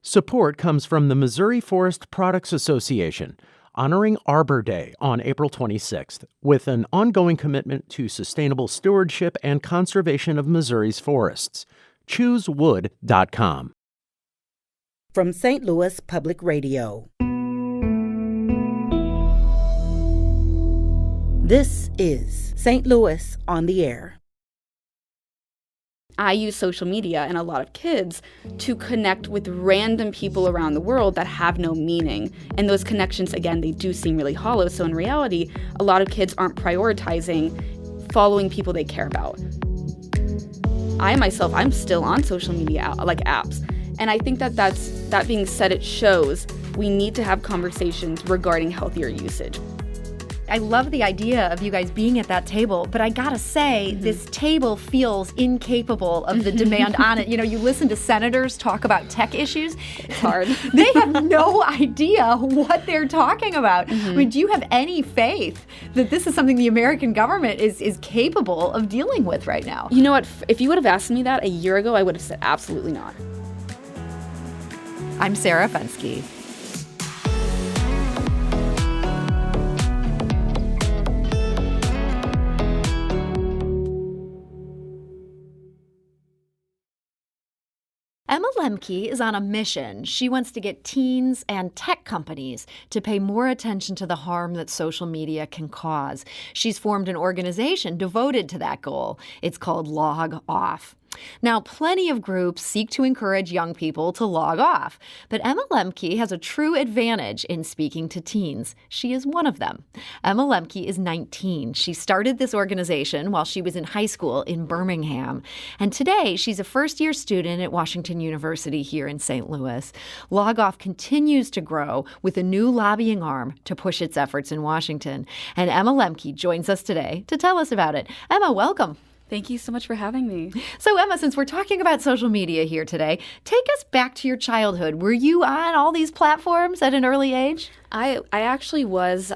Support comes from the Missouri Forest Products Association, honoring Arbor Day on April 26th, with an ongoing commitment to sustainable stewardship and conservation of Missouri's forests. ChooseWood.com. From St. Louis Public Radio. This is St. Louis on the Air. I use social media and a lot of kids to connect with random people around the world that have no meaning. And those connections, again, they do seem really hollow. So in reality, a lot of kids aren't prioritizing following people they care about. I myself, I'm still on social media, like apps. And I think that being said, it shows we need to have conversations regarding healthier usage. I love the idea of you guys being at that table, but I gotta say, this table feels incapable of the demand on it. You know, you listen to senators talk about tech issues. It's hard. They have no idea what they're talking about. I mean, do you have any faith that this is something the American government is capable of dealing with right now? You know what? If you would have asked me that a year ago, I would have said absolutely not. I'm Sarah Fenske. Emma Lemke is on a mission. She wants to get teens and tech companies to pay more attention to the harm that social media can cause. She's formed an organization devoted to that goal. It's called Log Off. Now, plenty of groups seek to encourage young people to log off, but Emma Lemke has a true advantage in speaking to teens. She is one of them. Emma Lemke is 19. She started this organization while she was in high school in Birmingham, and today she's a first-year student at Washington University here in St. Louis. Log Off continues to grow with a new lobbying arm to push its efforts in Washington, and Emma Lemke joins us today to tell us about it. Emma, welcome. Thank you so much for having me. So, Emma, since we're talking about social media here today, take us back to your childhood. Were you on all these platforms at an early age? I actually was.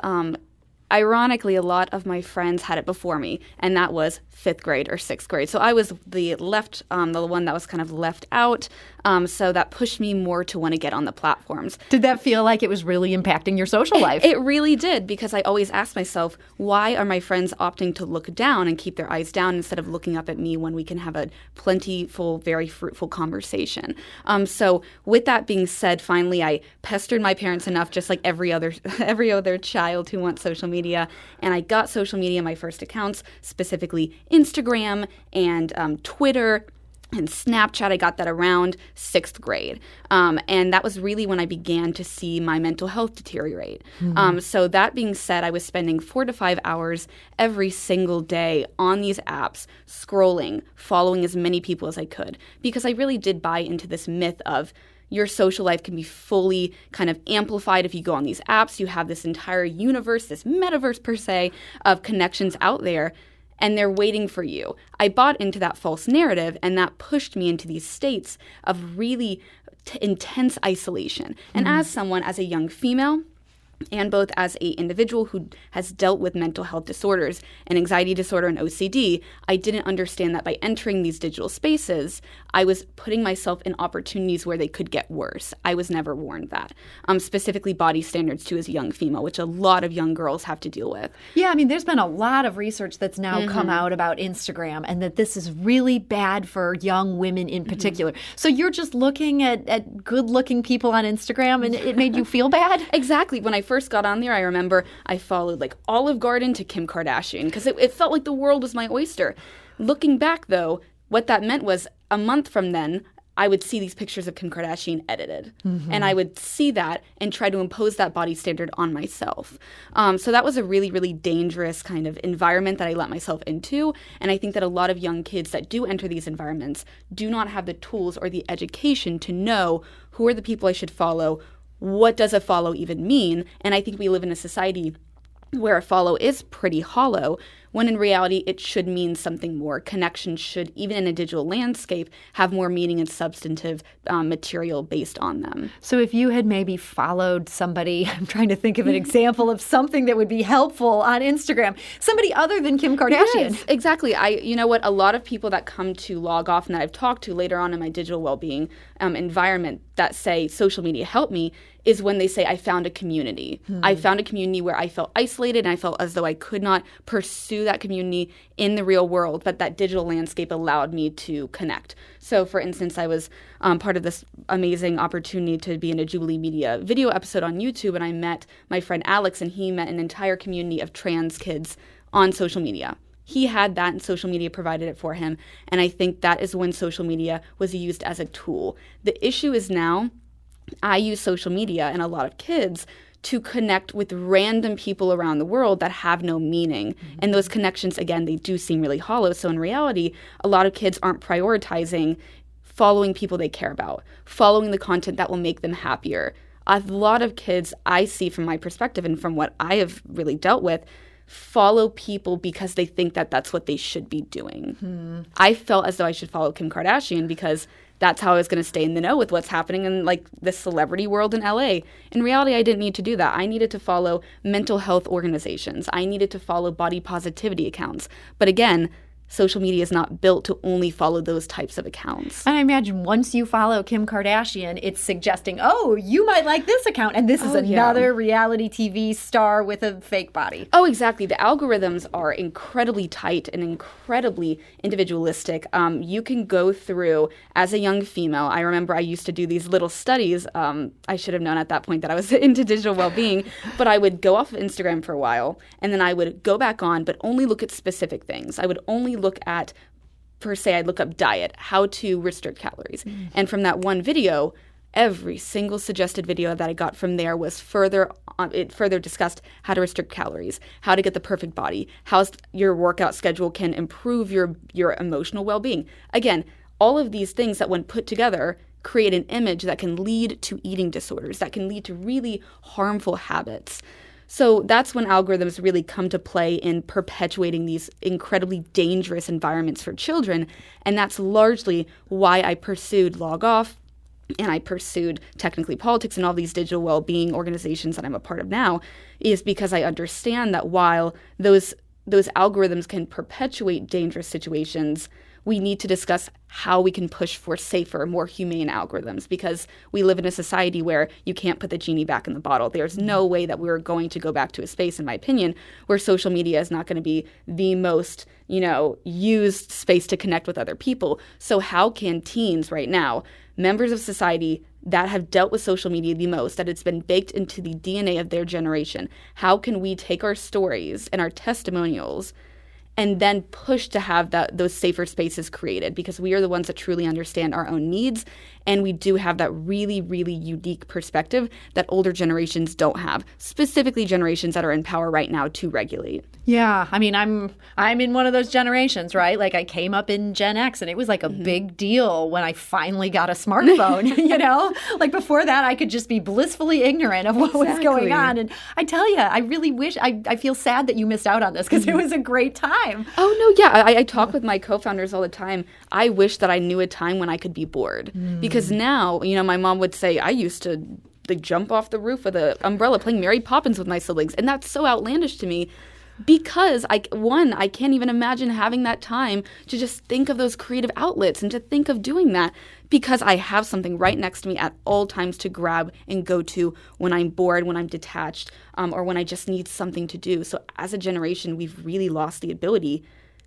Ironically, a lot of my friends had it before me, and that was 5th grade or 6th grade. So I was the one that was kind of left out. So that pushed me more to want to get on the platforms. Did that feel like it was really impacting your social life? It really did, because I always asked myself, why are my friends opting to look down and keep their eyes down instead of looking up at me when we can have a plentiful, very fruitful conversation? So with that being said, finally I pestered my parents enough, just like every other child who wants social media, and I got social media, my first accounts, specifically Instagram and Twitter and Snapchat. I got that around 6th grade. And that was really when I began to see my mental health deteriorate. So that being said, I was spending 4 to 5 hours every single day on these apps, scrolling, following as many people as I could, because I really did buy into this myth of your social life can be fully kind of amplified if you go on these apps. You have this entire universe, this metaverse per se, of connections out there, and they're waiting for you. I bought into that false narrative, and that pushed me into these states of really intense isolation. And as a young female, and both as an individual who has dealt with mental health disorders, and anxiety disorder and OCD, I didn't understand that by entering these digital spaces, I was putting myself in opportunities where they could get worse. I was never warned that. Specifically body standards too as a young female, which a lot of young girls have to deal with. Yeah, I mean, there's been a lot of research that's now come out about Instagram, and that this is really bad for young women in particular. So you're just looking at good-looking people on Instagram, and it made you feel bad? Exactly. When I first got on there, I remember I followed like Olive Garden to Kim Kardashian, because it felt like the world was my oyster. Looking back, though, what that meant was a month from then, I would see these pictures of Kim Kardashian edited. And I would see that and try to impose that body standard on myself. So that was a really, really dangerous kind of environment that I let myself into. And I think that a lot of young kids that do enter these environments do not have the tools or the education to know who are the people I should follow. What does a follow even mean? And I think we live in a society where a follow is pretty hollow, when in reality it should mean something more. Connections should, even in a digital landscape, have more meaning and substantive material based on them. So if you had maybe followed somebody, I'm trying to think of an example of something that would be helpful on Instagram, somebody other than Kim Kardashian. Yes, exactly. You know what, a lot of people that come to Log Off and that I've talked to later on in my digital well-being environment that say social media helped me is when they say, I found a community. I found a community where I felt isolated and I felt as though I could not pursue that community in the real world, but that digital landscape allowed me to connect. So for instance, I was part of this amazing opportunity to be in a Jubilee Media video episode on YouTube, and I met my friend Alex, and he met an entire community of trans kids on social media. He had that, and social media provided it for him. And I think that is when social media was used as a tool. The issue is now I use social media and a lot of kids to connect with random people around the world that have no meaning. And those connections, again, they do seem really hollow. So in reality, a lot of kids aren't prioritizing following people they care about, following the content that will make them happier. A lot of kids I see from my perspective and from what I have really dealt with follow people because they think that that's what they should be doing. I felt as though I should follow Kim Kardashian because that's how I was going to stay in the know with what's happening in like the celebrity world in LA. In reality, I didn't need to do that. I needed to follow mental health organizations. I needed to follow body positivity accounts. But again, social media is not built to only follow those types of accounts. And I imagine once you follow Kim Kardashian, it's suggesting, oh, you might like this account, and this is another reality TV star with a fake body. Oh, exactly. The algorithms are incredibly tight and incredibly individualistic. You can go through, as a young female, I remember I used to do these little studies. I should have known at that point that I was into digital well-being, but I would go off of Instagram for a while, and then I would go back on, but only look at specific things. I would only look at, per se, I'd look up diet, how to restrict calories. And from that one video, every single suggested video that I got from there was it further discussed how to restrict calories, how to get the perfect body, how your workout schedule can improve your emotional well-being. Again, all of these things that when put together create an image that can lead to eating disorders, that can lead to really harmful habits. So that's when algorithms really come to play in perpetuating these incredibly dangerous environments for children. And that's largely why I pursued Log Off and I pursued Technically Politics and all these digital well-being organizations that I'm a part of now, is because I understand that while those algorithms can perpetuate dangerous situations, we need to discuss how we can push for safer, more humane algorithms, because we live in a society where you can't put the genie back in the bottle. There's no way that we're going to go back to a space, in my opinion, where social media is not going to be the most, used space to connect with other people. So how can teens right now, members of society that have dealt with social media the most, that it's been baked into the DNA of their generation, how can we take our stories and our testimonials and then push to have those safer spaces created, because we are the ones that truly understand our own needs, and we do have that really, really unique perspective that older generations don't have, specifically generations that are in power right now to regulate. Yeah, I mean, I'm in one of those generations, right? Like I came up in Gen X, and it was like a big deal when I finally got a smartphone, Like before that, I could just be blissfully ignorant of what was going on. And I tell you, I really wish, I feel sad that you missed out on this, because it was a great time. Oh, no, yeah. I talk with my co-founders all the time. I wish that I knew a time when I could be bored. Because now, my mom would say, I used to jump off the roof with an umbrella playing Mary Poppins with my siblings. And that's so outlandish to me. Because I can't even imagine having that time to just think of those creative outlets and to think of doing that, because I have something right next to me at all times to grab and go to when I'm bored, when I'm detached, or when I just need something to do. So as a generation, we've really lost the ability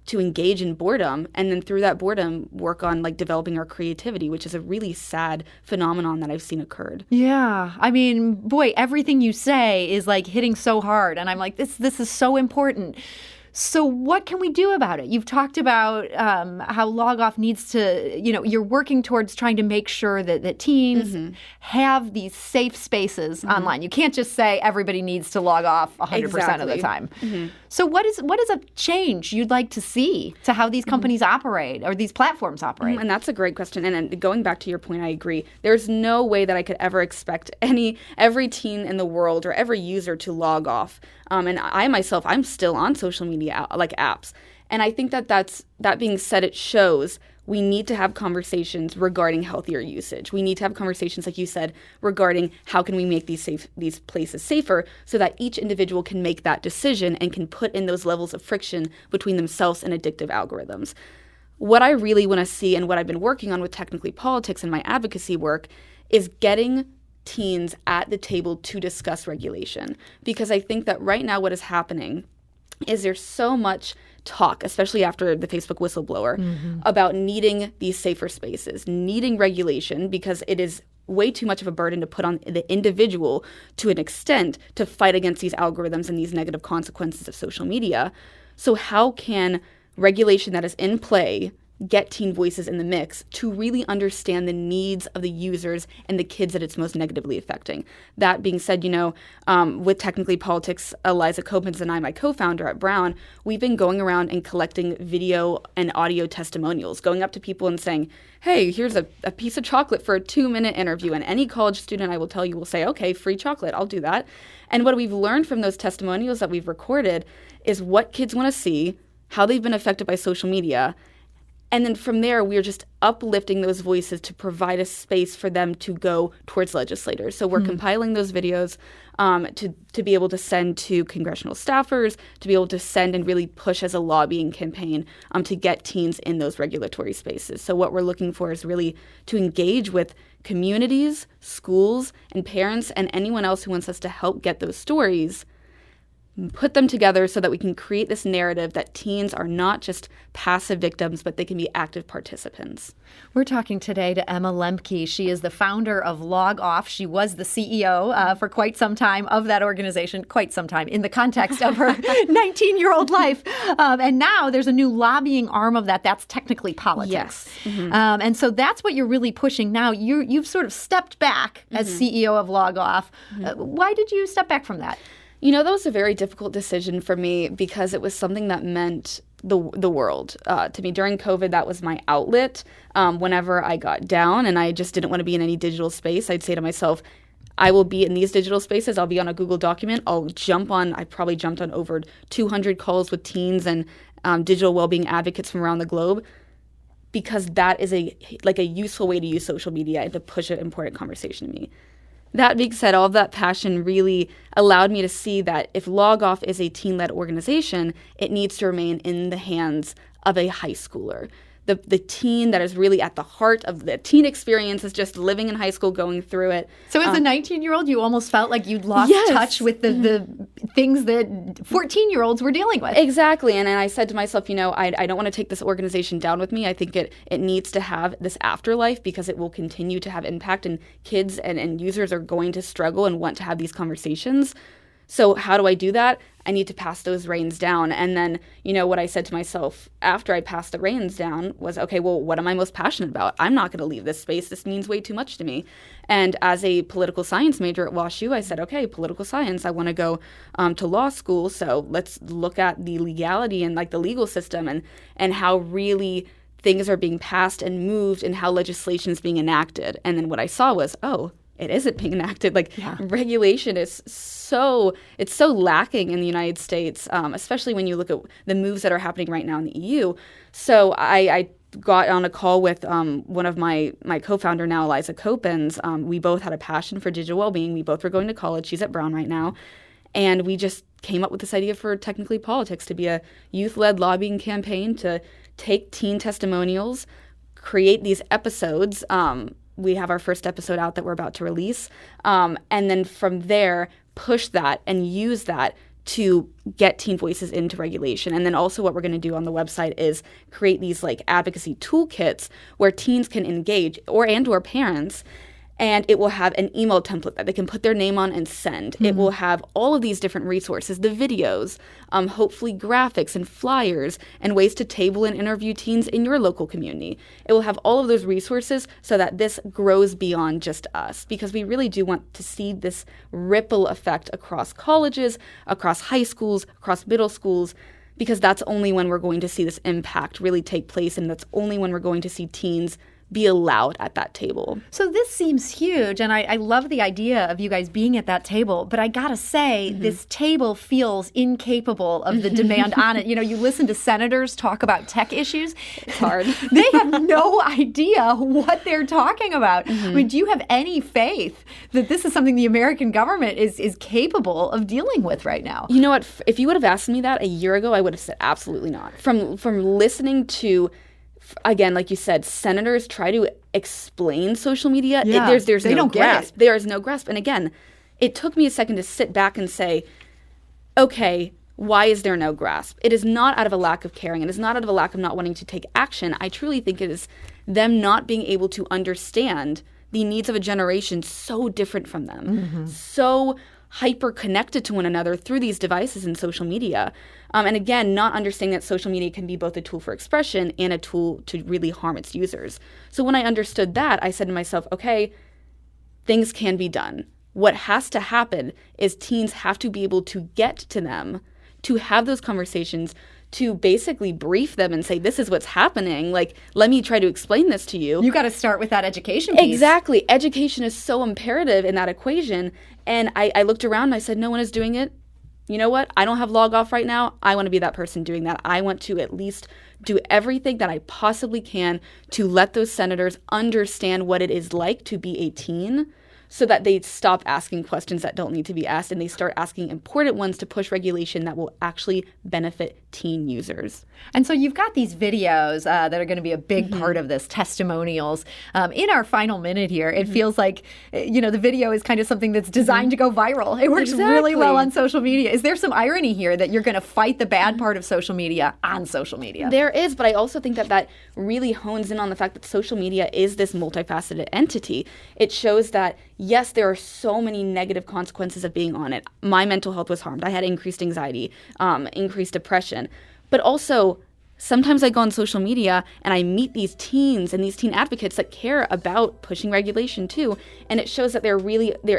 to engage in boredom, and then through that boredom work on developing our creativity, which is a really sad phenomenon that I've seen occurred. Yeah. I mean, boy, everything you say is hitting so hard, and I'm like, this is so important. So what can we do about it? You've talked about how Log Off needs to, you're working towards trying to make sure that teens have these safe spaces online. You can't just say everybody needs to log off 100% of the time. So what is a change you'd like to see to how these companies operate, or these platforms operate? And that's a great question. And going back to your point, I agree. There's no way that I could ever expect every teen in the world or every user to log off. And I myself, I'm still on social media. media like apps. And I think that being said, it shows we need to have conversations regarding healthier usage. We need to have conversations, like you said, regarding how can we make these places safer so that each individual can make that decision and can put in those levels of friction between themselves and addictive algorithms. What I really want to see and what I've been working on with Technically Politics and my advocacy work is getting teens at the table to discuss regulation. Because I think that right now what is happening is there's so much talk, especially after the Facebook whistleblower, about needing these safer spaces, needing regulation, because it is way too much of a burden to put on the individual to an extent to fight against these algorithms and these negative consequences of social media. So how can regulation that is in play get teen voices in the mix to really understand the needs of the users and the kids that it's most negatively affecting? That being said, with Technically Politics, Eliza Copens and I, my co-founder at Brown, we've been going around and collecting video and audio testimonials, going up to people and saying, hey, here's a piece of chocolate for a 2-minute interview. And any college student, I will tell you, will say, okay, free chocolate, I'll do that. And what we've learned from those testimonials that we've recorded is what kids want to see, how they've been affected by social media. And then from there, we're just uplifting those voices to provide a space for them to go towards legislators. So we're compiling those videos to be able to send to congressional staffers, to be able to send and really push as a lobbying campaign to get teens in those regulatory spaces. So what we're looking for is really to engage with communities, schools, and parents, and anyone else who wants us to help get those stories, put them together so that we can create this narrative that teens are not just passive victims, but they can be active participants. We're talking today to Emma Lemke. She is the founder of Log Off. She was the CEO for quite some time of that organization, quite some time in the context of her 19-year-old life. And now there's a new lobbying arm of that. That's Technically Politics. Yes. And so that's what you're really pushing now. You've sort of stepped back as CEO of Log Off. Why did you step back from that? That was a very difficult decision for me because it was something that meant the world to me. During COVID, that was my outlet. Whenever I got down and I just didn't want to be in any digital space, I'd say to myself, I will be in these digital spaces. I'll be on a Google document. I probably jumped on over 200 calls with teens and digital well-being advocates from around the globe, because that is a useful way to use social media and to push an important conversation to me. That being said, all of that passion really allowed me to see that if Log Off is a teen-led organization, it needs to remain in the hands of a high schooler. The teen that is really at the heart of the teen experience is just living in high school, going through it. So as a 19-year-old, you almost felt like you'd lost touch with the things that 14-year-olds were dealing with. Exactly. And I said to myself, I don't want to take this organization down with me. I think it needs to have this afterlife because it will continue to have impact, and kids and users are going to struggle and want to have these conversations. So how do I do that? I need to pass those reins down. And then, what I said to myself after I passed the reins down was, okay, well, what am I most passionate about? I'm not going to leave this space. This means way too much to me. And as a political science major at WashU, I said, okay, political science, I want to go to law school. So let's look at the legality and the legal system and how really things are being passed and moved and how legislation is being enacted. And then what I saw was, it isn't being enacted. Regulation is so lacking in the United States, especially when you look at the moves that are happening right now in the EU. So I got on a call with one of my co-founder now, Eliza Copens. We both had a passion for digital well-being. We both were going to college. She's at Brown right now. And we just came up with this idea for Technically Politics to be a youth-led lobbying campaign to take teen testimonials, create these episodes. We have our first episode out that we're about to release. And then from there, push that and use that to get teen voices into regulation. And then also what we're going to do on the website is create these advocacy toolkits where teens can engage or parents. And it will have an email template that they can put their name on and send. Mm-hmm. It will have all of these different resources, the videos, hopefully graphics and flyers and ways to table and interview teens in your local community. It will have all of those resources so that this grows beyond just us, because we really do want to see this ripple effect across colleges, across high schools, across middle schools, because that's only when we're going to see this impact really take place, and that's only when we're going to see teens be allowed at that table. So this seems huge, and I love the idea of you guys being at that table, but I gotta say, this table feels incapable of the demand on it. You know, you listen to senators talk about tech issues. It's hard. They have no idea what they're talking about. I mean, do you have any faith that this is something the American government is capable of dealing with right now? You know what? If you would have asked me that a year ago, I would have said absolutely not. From listening to, again, like you said, senators try to explain social media. Yeah, There's they no don't get grasp. it. There is no grasp. And again, it took me a second to sit back and say, okay, why is there no grasp? It is not out of a lack of caring. It is not out of a lack of not wanting to take action. I truly think it is them not being able to understand the needs of a generation so different from them, so hyper connected to one another through these devices and social media. And again, not understanding that social media can be both a tool for expression and a tool to really harm its users. So when I understood that, I said to myself, okay, things can be done. What has to happen is teens have to be able to get to them, to have those conversations, to basically brief them and say, this is what's happening. Like, let me try to explain this to you. You got to start with that education piece. Exactly. Education is so imperative in that equation. And I looked around and I said, no one is doing it. You know what? I don't have log off right now. I want to be that person doing that. I want to at least do everything that I possibly can to let those senators understand what it is like to be a teen, so that they stop asking questions that don't need to be asked and they start asking important ones to push regulation that will actually benefit teen users. And so you've got these videos that are going to be a big part of this, testimonials. In our final minute here, it feels like, you know, the video is kind of something that's designed to go viral. It works really well on social media. Is there some irony here that you're going to fight the bad part of social media on social media? There is, but I also think that that really hones in on the fact that social media is this multifaceted entity. It shows that, yes, there are so many negative consequences of being on it. My mental health was harmed. I had increased anxiety, increased depression. But also, sometimes I go on social media and I meet these teens and these teen advocates that care about pushing regulation too. And it shows that there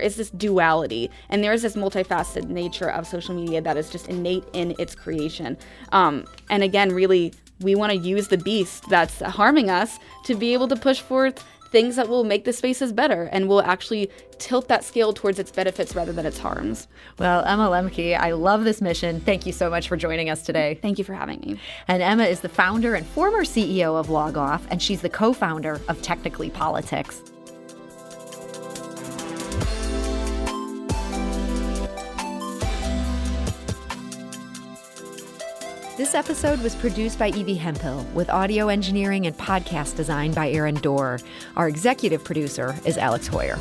is this duality and there is this multifaceted nature of social media that is just innate in its creation. And again, really, we want to use the beast that's harming us to be able to push forth things that will make the spaces better and will actually tilt that scale towards its benefits rather than its harms. Well, Emma Lemke, I love this mission. Thank you so much for joining us today. Thank you for having me. And Emma is the founder and former CEO of Log Off, and she's the co-founder of Technically Politics. This episode was produced by Evie Hemphill, with audio engineering and podcast design by Aaron Dorr. Our executive producer is Alex Hoyer.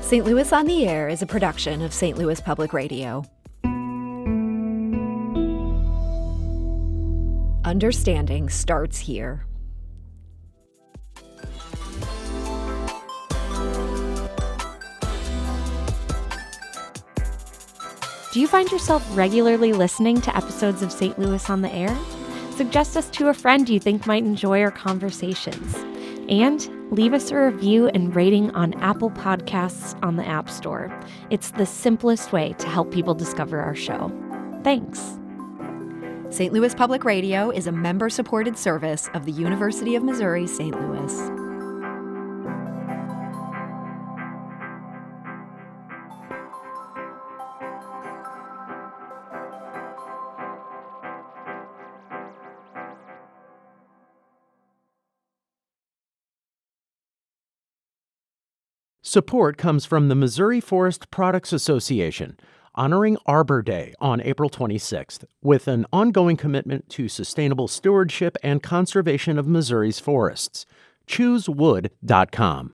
St. Louis on the Air is a production of St. Louis Public Radio. Understanding starts here. Do you find yourself regularly listening to episodes of St. Louis on the Air? Suggest us to a friend you think might enjoy our conversations. And leave us a review and rating on Apple Podcasts on the App Store. It's the simplest way to help people discover our show. Thanks. St. Louis Public Radio is a member-supported service of the University of Missouri, St. Louis. Support comes from the Missouri Forest Products Association, honoring Arbor Day on April 26th, with an ongoing commitment to sustainable stewardship and conservation of Missouri's forests. ChooseWood.com.